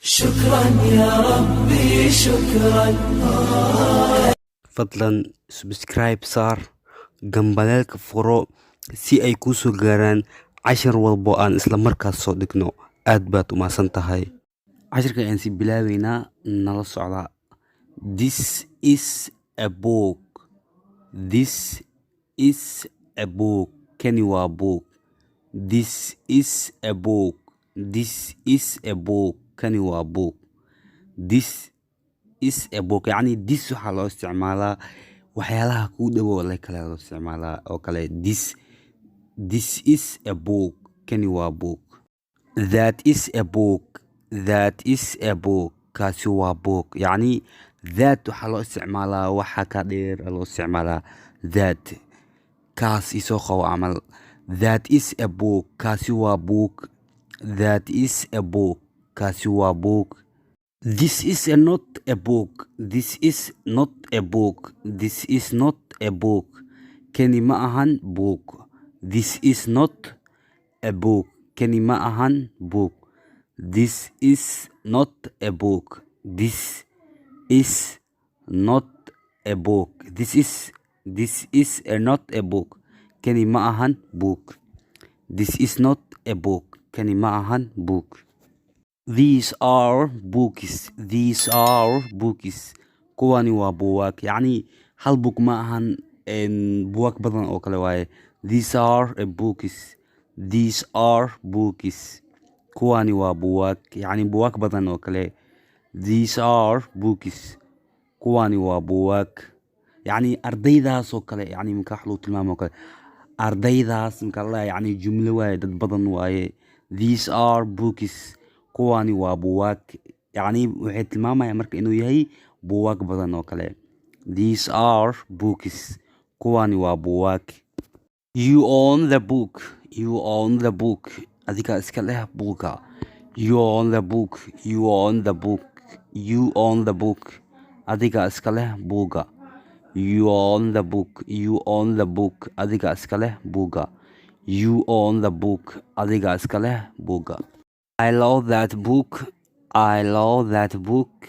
شكرا يا ربي شكرا. fadlan subscribe saar gambaleelka furo si ay kuu soo gaaraan cashar walbo aan isla markaas soo dhigno. aad baad u mahadsan tahay. cashirka ayaan si bilaabeynaa, nala socda. This is a book. This is a book. Kani waa book. This is a book. This is a book. Kani waa book. This is a book. يعني this waxaa loo isticmaalaa waxyaalaha kuu dhowow la kale loo isticmaalaa oo kale. This is a book. Kani waa book. That is a book. That is a book. kaasi waa book. يعني that waxaa loo isticmaalaa waxa ka dheer loo isticmaalaa that. kaas isoo qabo camal. That is a book. kaasi waa book. That is a book. kaasi waa book. This is not a book. This is not a book. This is not a book. Kani ma ahan book. This is not a book. Kani ma ahan book. This is not a book. This is not a book. This is not a book. Kani ma ahan book. This is not a book. Kani ma ahan book. These are books. These are books. kuwani waa buugaag. يعني hal book ma ahan buugaag badan oo kale waaye. These are books. These are books. kuwani waa buugaag. يعني buugaag badan oo kale. These are books. kuwani waa buugaag. يعني ardaydaas oo kale. يعني marka wax loo tilmaamo oo kale. ardaydaas marka la يعني jumlo waaye, dad badan waaye. These are books. kuwani waa buugaag. يعني waxay tilmaamayaan marka inuu yahay buugaag badan oo kale. These are books. kuwani waa buugaag. You own the book. You own the book. adiga iska leh buuga. You own the book. You own the book. You own the book. adiga iska leh buuga. You own the book. You own the book. adiga iska leh buuga. You own the book. adiga iska leh buuga. I love that book. I love that book.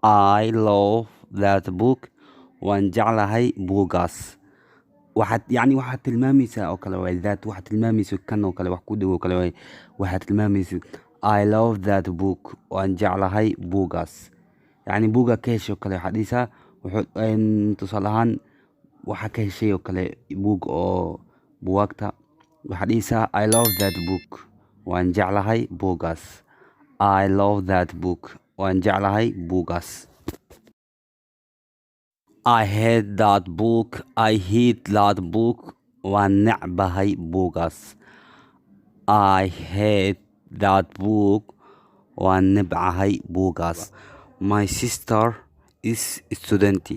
I love that book. waan jeclahay buugaas. waxaad tilmaamaysaa oo kale waay. that waxaad tilmaamaysa kan oo kale wax ku dhow oo kale waay. waxaad tilmaamaysa I love that book. waan jeclahay buugaas. يعني buuga ka heshay oo kale waxaad dhisaa tusaale ahaan waxa ka heshay oo kale buug oo buugaagta waxaad dhisaa I love that book. waan jeclahay buugaas. I love that book. waan jeclahay buugaas. I hate that book. I hate that book. waan necbahay buugaas. I hate that book. waan nebcahay buugaas. My sister is student.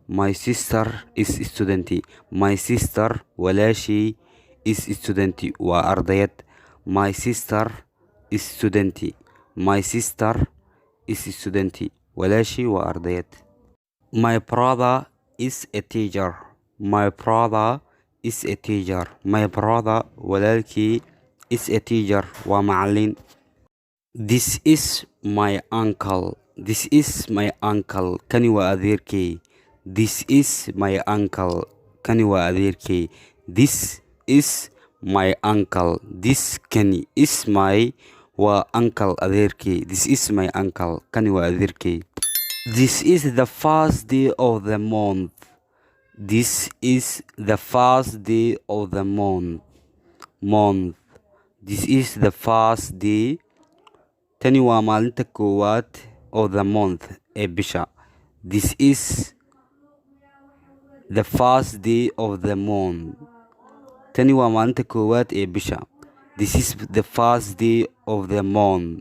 My sister is student. My sister walaashii is student. waa ardayad. My sister is student. My sister is student. walaashii waa ardayad. My brother is a teacher. My brother is a teacher. My brother walaalkii is a teacher. waa macallin. This is my uncle. This is my uncle. kani waa adeerkay. This is my uncle. kani waa adeerkay. This is my uncle. This kani is my waa uncle adeerkay. This is my uncle. kani waa adeerkay. This is the first day of the month. This is the first day of the month. This is the first day. tani waa maalinta koowaad of the month ee bisha. This is the first day of the month. tani waa maalinta koowaad ee bisha. This is the first day of the month.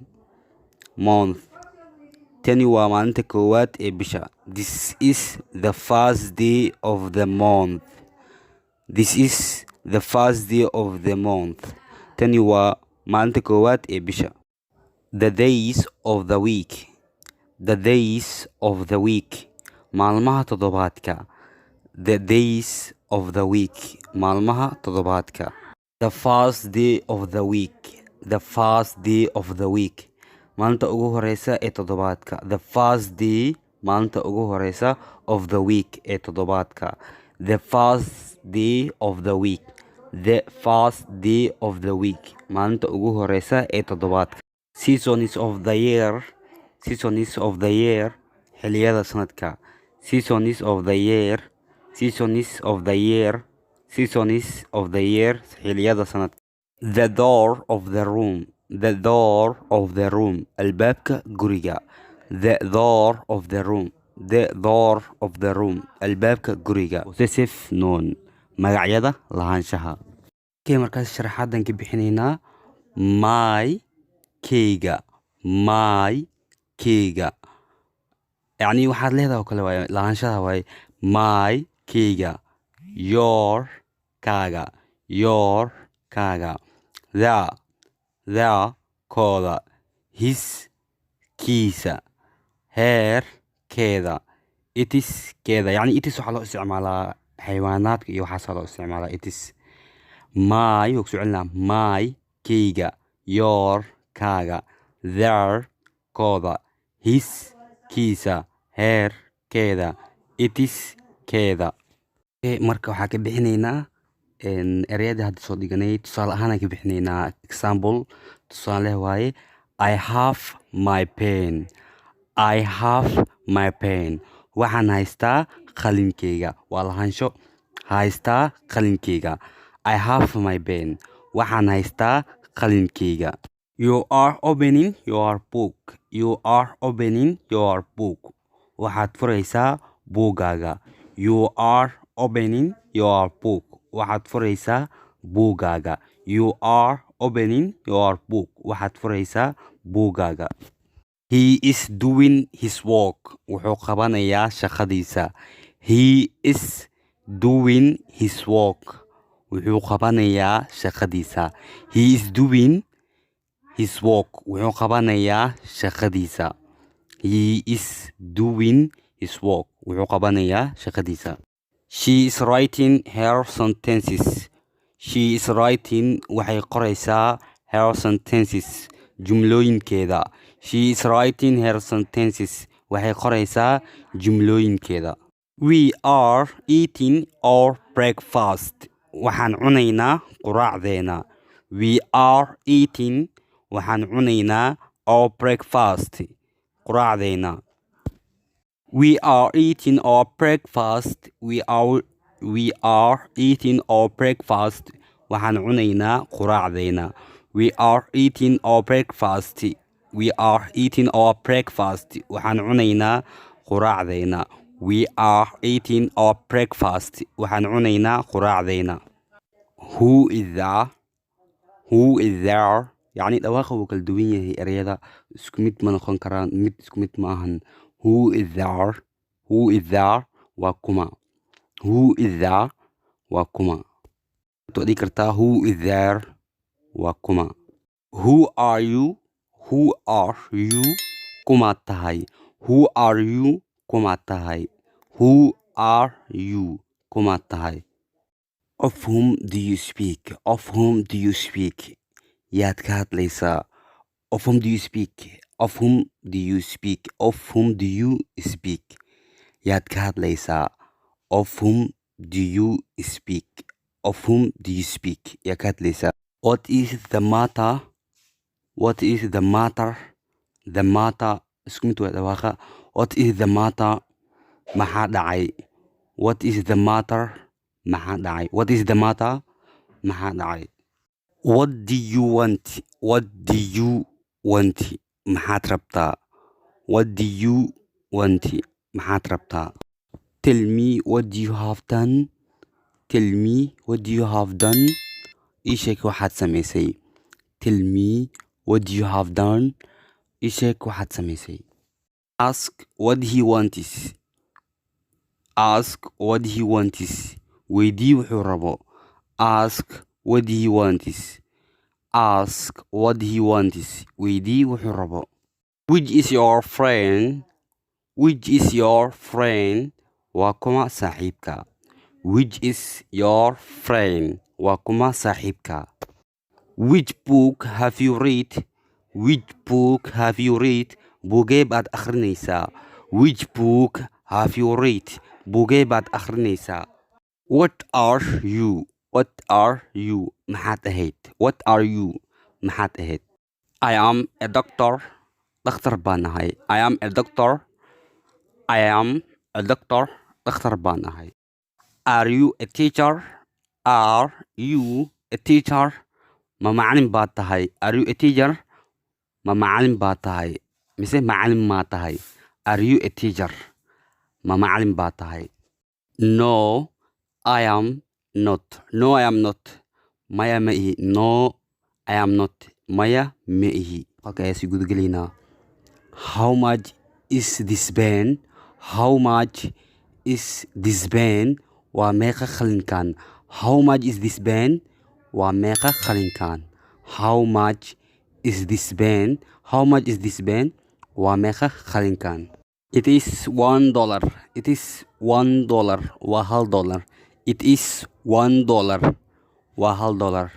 tani waa maalinta koowaad ee bisha. This is the first day of the month. This is the first day of the month. tani waa maalinta koowaad ee bisha. The days of the week. The days of the week. maalmaha toddobaadka. The days of the week. maalmaha toddobaadka. The first day of the week. The first day of the week. maalinta ugu horeysa ee toddobaadka. The first day, maalinta ugu horeysa of the week ee toddobaadka. The first day of the week. The first day of the week, maalinta ugu horeysa ee toddobaadka. Seasons of the year. Seasons of the year, xilliyada sanadka. Seasons of the year. Seasons of the year. Seasons of the year, xilliyada sanadka. The door of the room. The door of the room, albaabka guriga. The door of the room. The door of the room, albaabka guriga. Possessive noun, magacyada lahaanshaha. markaas sharaxaadan ka bixinaynaa my keyga. My keyga, yacni waxaad leedahay oo kale waaye lahaanshaha waaye my keyga. Your kaaga. Your kaaga. The kooda. His kiisa. Her keeda. Itis keeda, yacni itis waxaa loo isticmaalaa xayawaanaadka iyo waxaasaa loo isticmaalaa itis. My wuu ku socolinaa my keyga. Your kaaga. Their kooda. His kiisa. Her keeda. Itis keeda. marka waxaa ka bixinaynaa ereyada hadda soo dhiganay. tusaale ahaan ka bixinaynaa example. tusaale waaye I have my pen. I have my pen. waxaan haystaa qalinkeyga. waa lahaansho. haystaa qalinkeyga. I have my pen. waxaan haystaa qalinkeyga. You are opening your book. You are opening your book. waxaad furaysaa buugaaga. You are opening your book. waxaad furaysaa buugaaga. You are opening your book. waxaad furaysaa buugaaga. He is doing his work. wuxuu qabanayaa shaqadiisa. He is doing his work. wuxuu qabanayaa shaqadiisa. He is doing his work. wuxuu qabanayaa shaqadiisa. He is doing his work. wuxuu qabanayaa shaqadiisa. She is writing her sentences. She is writing waxay qoraysaa her sentences. jumlooyinkeeda. She is writing her sentences. waxay qoraysaa jumlooyinkeeda. We are eating our breakfast. waxaan cunaynaa quraacdeena. We are eating. waxaan cunaynaa our breakfast. quraacdeena. We are eating our breakfast. We are eating our breakfast. waxaan cunaynaa quraacdeena. We are eating our breakfast. We are eating our breakfast. waxaan cunaynaa quraacdeena. We are eating our breakfast. waxaan cunaynaa quraacdeena. Who is there? Who is there? yacni dhawaaqa wuu kala duwan yahay ereyada. isku mid ma noqon karaan. mid isku mid ma ahan. Who is there? Who is there? waa kuma. Who is there? waa kuma. waxaad dhihi kartaa who is there? waa kuma. Who are you? Who are you? kumaad tahay. Who are you? kumaad tahay. Who are you? kumaad tahay. Of whom do you speak? Of whom do you speak? yaad ka hadlaysaa. Of whom do you speak? Of whom do you speak? Of whom do you speak? yaad ka hadlaysaa. Of whom do you speak? Of whom do you speak? yaad ka hadlaysaa. What is the matter? What is the matter? The matter isku mid waa dhawaaqa. What is the matter? maxaa dhacay. What is the matter? maxaa dhacay. What is the matter? maxaa dhacay. What do you want? What do you want? maxaad rabtaa. What do you want? maxaad rabtaa. Tell me what you have done. Tell me what you have done. ii sheeg waxaad samaysay. Tell me what you have done. ii sheeg waxaad samaysay. Ask what he wants. Ask what he wants. weydii wuxuu rabo. Ask what he wants. Ask what he wants. weydii wuxuu rabo. Which is your friend? Which is your friend? waa kuma saaxiibka. Which is your friend? waa kuma saaxiibka. Which book have you read? which book have you read buugee baad akhrinaysaa which book have you read buugee baad akhrinaysaa what are you maxaad ahayd what are you maxaad ahayd I am a doctor dhakhtar baan ahay I am a doctor dhakhtar baan ahay are you a teacher ma macalin baad tahay are you a teacher ma macalin baad tahay mise macalin maa tahay are you a teacher ma macalin baad tahay no I am not maya ma ihi no I am not maya ma ihi halka ayaa sii gudagelaynaa how much is this pen waa meeqa qalinkan how much is this pen waa meeqa qalinkan how much is this pen waa meeqa qalinkan it is $1 waa $1 it is $1 waa $1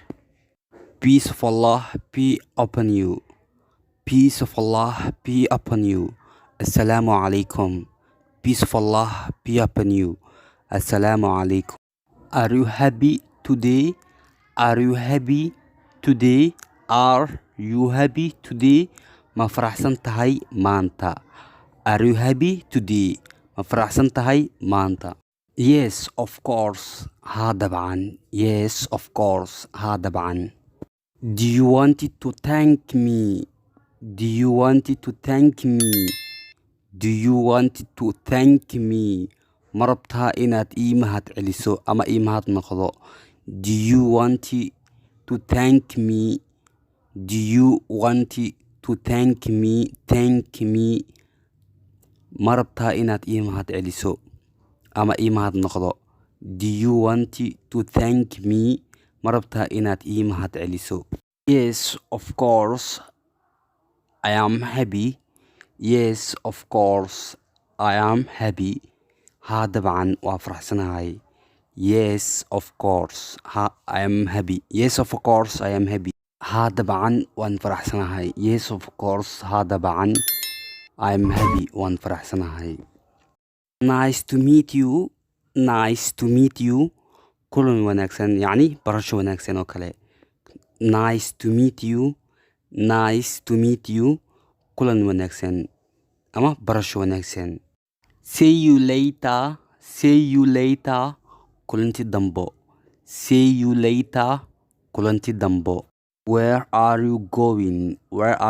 peace of Allah be upon you assalaamu calaykum peace of Allah be upon you assalaamu calaykum are you happy today ma faraxsan tahay maanta are you happy today ma faraxsan tahay maanta yes of course haa dabcan do you want to thank me ma rabtaa inaad ii mahad celiso ama ii mahad noqdo do you want to thank me ma rabtaa inaad ii mahad celiso ama ii mahad noqdo do you want to thank me ma rabtaa inaad ii mahad celiso yes of course I am happy haa dabcan waa faraxsanahay yes of course I am happy haa dabcan waan faraxsanahay yes of course haa dabcan I am happy waan faraxsanahay nice to meet you kulan wanaagsan yacni barasho wanaagsan oo kale nice to meet you kulan wanaagsan ama barasho wanaagsan see you later kulanti dambo where are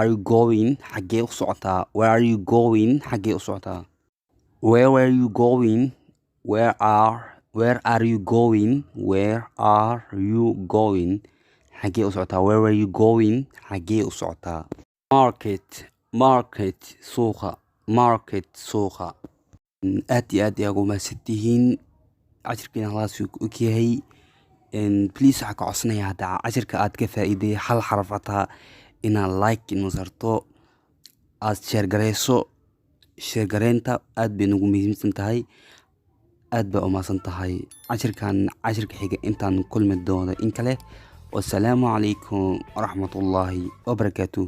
you going xagee u socotaa where are you going xagee u socotaa where are you going xagee u socotaa where are you going xagee u socotaa market suuqa aad iyo aad ugu mahadsantihiin cashirkiina halaas uu og yahay please waxaa ka codsanaya hadda cashirka aad ka faa'iiday hal xaraf hataa inaad like inu sarto aad sheergarayso sheergareynta aad bay nagu muhiimsan tahay aad baa u mahadsan tahay cashirka xiga intaan kulmi doono in kale wassalaamu calaykum waraxmatullaahi wabarakaatuh